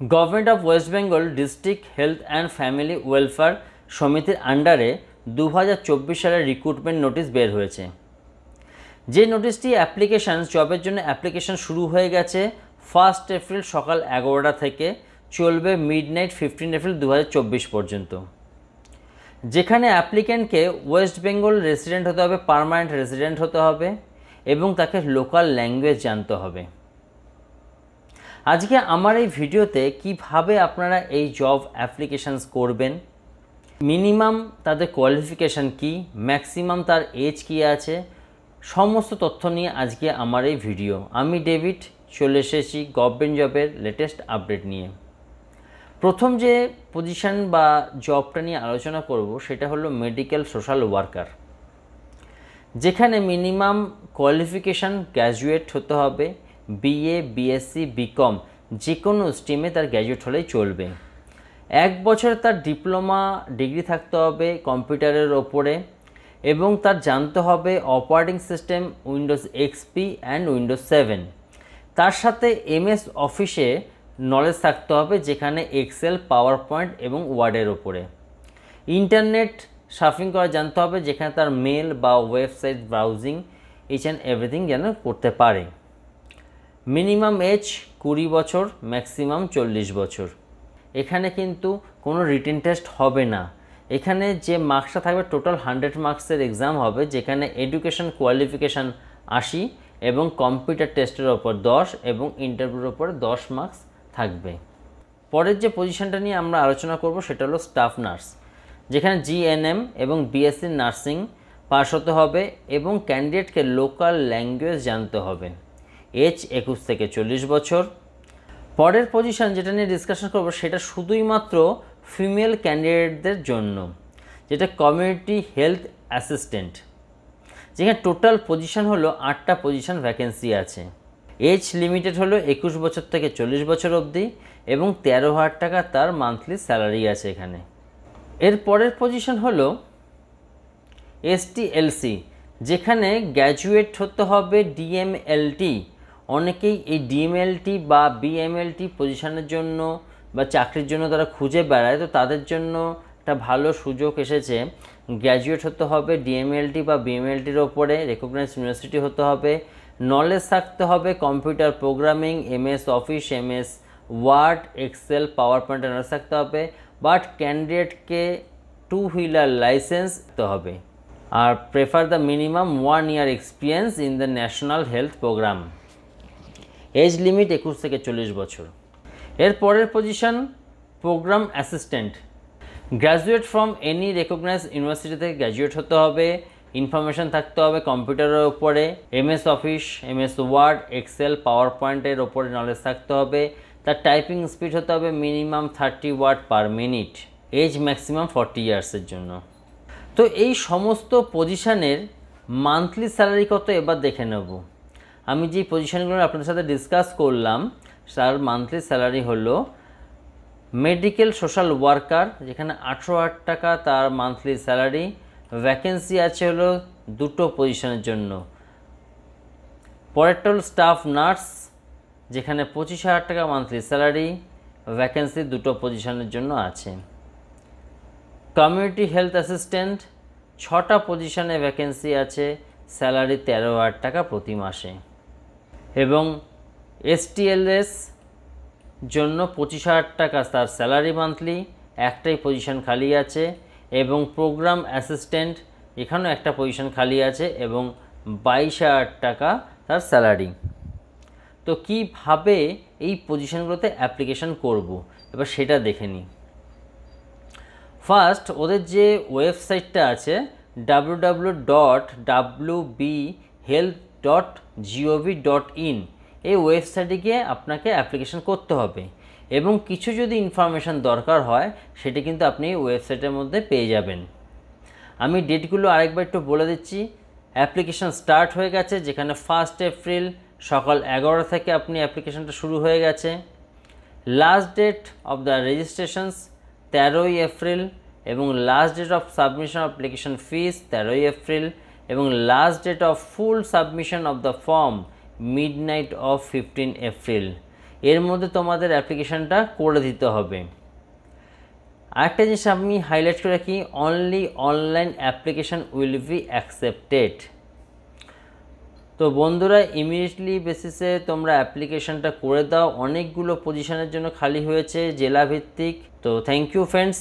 Government of West Bengal district health and family welfare সমিতির আন্ডারে 2024 সালের রিক্রুটমেন্ট নোটিশ বের হয়েছে। যে নোটিশটি জবের জন্য অ্যাপ্লিকেশান শুরু হয়ে গেছে 1 এপ্রিল সকাল 11টা থেকে, চলবে মিডনাইট 15 এপ্রিল 2024 পর্যন্ত। যেখানে অ্যাপ্লিক্যান্টকে ওয়েস্ট বেঙ্গল রেসিডেন্ট হতে হবে, পার্মানেন্ট রেসিডেন্ট হতে হবে এবং তাকে লোকাল ল্যাঙ্গুয়েজ জানতে হবে। আজকে আমার এই ভিডিওতে কিভাবে আপনারা এই জব অ্যাপ্লিকেশানস করবেন, মিনিমাম তাদের কোয়ালিফিকেশান কি, ম্যাক্সিমাম তার এজ কি আছে, সমস্ত তথ্য নিয়ে আজকে আমার এই ভিডিও। আমি ডেভিড চলে এসেছি গভর্নমেন্ট জবের লেটেস্ট আপডেট নিয়ে। প্রথম যে পজিশন বা জবটা নিয়ে আলোচনা করব সেটা হলো মেডিকেল সোশ্যাল ওয়ার্কার, যেখানে মিনিমাম কোয়ালিফিকেশান গ্র্যাজুয়েট হতে হবে, বিএ, বিএসসি, বিকম যে কোনো স্ট্রিমে তার গ্র্যাজুয়েট হলেই চলবে। 1 বছর তার ডিপ্লোমা ডিগ্রি থাকতে হবে কম্পিউটারের ওপরে এবং তার জানতে হবে operating system Windows XP and Windows 7। তার সাথে এমএস অফিসে নলেজ থাকতে হবে, যেখানে এক্সেল, পাওয়ার পয়েন্ট এবং ওয়ার্ডের ওপরে। ইন্টারনেট সার্ফিং করা জানতে হবে, যেখানে তার মেল বা website browsing each and everything যেন করতে পারে। মিনিমাম এজ 20 বছর, ম্যাক্সিমাম 40 বছর। এখানে কিন্তু কোনো রিটেন টেস্ট হবে না। এখানে যে মার্কসটা থাকবে টোটাল 100 মার্কসের এক্সাম হবে, যেখানে এডুকেশন কোয়ালিফিকেশান 80 এবং কম্পিউটার টেস্টের ওপর 10 এবং ইন্টারভিউর ওপর 10 মার্কস থাকবে। পরের যে পজিশনটা নিয়ে আমরা আলোচনা করব সেটা হলো স্টাফ নার্স, যেখানে জিএনএম এবং বিএসসি নার্সিং পাস হতে হবে এবং ক্যান্ডিডেটকে লোকাল ল্যাঙ্গুয়েজ জানতে হবে। এজ 21 থেকে 40 বছর। পরের পজিশন যেটা নিয়ে ডিসকাশন করব সেটা শুধুই মাত্র ফিমেল ক্যান্ডিডেটদের জন্য, যেটা কমিউনিটি হেলথ অ্যাসিস্ট্যান্ট, যেখানে টোটাল পজিশন হলো 8টা পজিশন ভ্যাকেন্সি আছে। এজ লিমিটেড হলো 21 বছর থেকে 40 বছর অবধি এবং 13,000 টাকা তার মান্থলি স্যালারি আছে এখানে। এর পরের পজিশন হলো এসটিএলসি, যেখানে গ্র্যাজুয়েট হতে হবে ডিএমএলটি। অনেকেই এই ডিএমএলটি বা বিএমএলটি পজিশনের জন্য বা চাকরির জন্য তারা খুঁজে বেড়ায়, তো তাদের জন্য একটা ভালো সুযোগ এসেছে। গ্র্যাজুয়েট হতে হবে ডিএমএলটি বা বিএমএলটির ওপরে, রেকগনাইজ ইউনিভার্সিটি হতে হবে, নলেজ থাকতে হবে computer programming, MS office, MS word, excel, power point knowledge থাকতে হবে, বাট ক্যান্ডিডেটকে 2 হুইলার লাইসেন্স দিতে হবে। আর prefer the minimum 1 year experience in the national health program. Age limit 21 থেকে 40 বছর। এর পরের position program assistant, graduate from any recognise university থেকে গ্র্যাজুয়েট হতে হবে, ইনফরমেশন থাকতে হবে কম্পিউটারের ওপরে, MS office, MS word, excel, power পয়েন্টের ওপরে নলেজ থাকতে হবে, তার টাইপিং স্পিড হতে হবে minimum 30 word per minute. Age maximum 40 ইয়ার্সের জন্য। তো এই সমস্ত পজিশানের মান্থলি স্যালারি কত এবার দেখে নেব। আমি যেই পজিশনগুলো আপনাদের সাথে ডিসকাস করলাম তার মান্থলি স্যালারি হলো মেডিকেল সোশ্যাল ওয়ার্কার, যেখানে 18,000 টাকা তার মান্থলি স্যালারি। ভ্যাকেন্সি আছে হলো 2টো পজিশনের জন্য। পরেরটা হলো স্টাফ নার্স, যেখানে 25,000 টাকা মান্থলি স্যালারি, ভ্যাকেন্সি 2টো পজিশনের জন্য আছে। কমিউনিটি হেলথ অ্যাসিস্ট্যান্ট 6টা পজিশনে ভ্যাকেন্সি আছে, স্যালারি 13,000 টাকা প্রতি মাসে। এবং এসটিএলএস জন্য 25,000 টাকা তার স্যালারি মান্থলি, একটাই পজিশন খালি আছে। এবং প্রোগ্রাম অ্যাসিস্ট্যান্ট এখানেও একটা পজিশন খালি আছে এবং 22,000 টাকা তার স্যালারি। তো কীভাবে এই পজিশনগুলোতে অ্যাপ্লিকেশন করব এবার সেটা দেখে নিই। ফার্স্ট ওদের যে ওয়েবসাইটটা আছে www.wbhealth.gov.in, এই ওয়েবসাইটে গিয়ে আপনাকে অ্যাপ্লিকেশন করতে হবে এবং কিছু যদি ইনফরমেশান দরকার হয় সেটা কিন্তু আপনি ওয়েবসাইটের মধ্যে পেয়ে যাবেন। আমি ডেটগুলো আরেকবার একটু বলে দিচ্ছি। অ্যাপ্লিকেশন স্টার্ট হয়ে গেছে, যেখানে 1 এপ্রিল সকাল 11টা থেকে আপনি অ্যাপ্লিকেশনটা শুরু হয়ে গেছে। Last date of the registrations 13ই এপ্রিল এবং last date of submission application fees 13ই এপ্রিল এবং last date of full submission of the form midnight of 15 April. এর মধ্যে তোমাদের অ্যাপ্লিকেশানটা করে দিতে হবে। আরেকটা জিনিস আমি হাইলাইট করে রাখি, only online application will be accepted. তো বন্ধুরা ইমিডিয়েটলি বেসিসে তোমরা অ্যাপ্লিকেশানটা করে দাও, অনেকগুলো পজিশনের জন্য খালি হয়েছে জেলা ভিত্তিক। তো থ্যাংক ইউ ফ্রেন্ডস।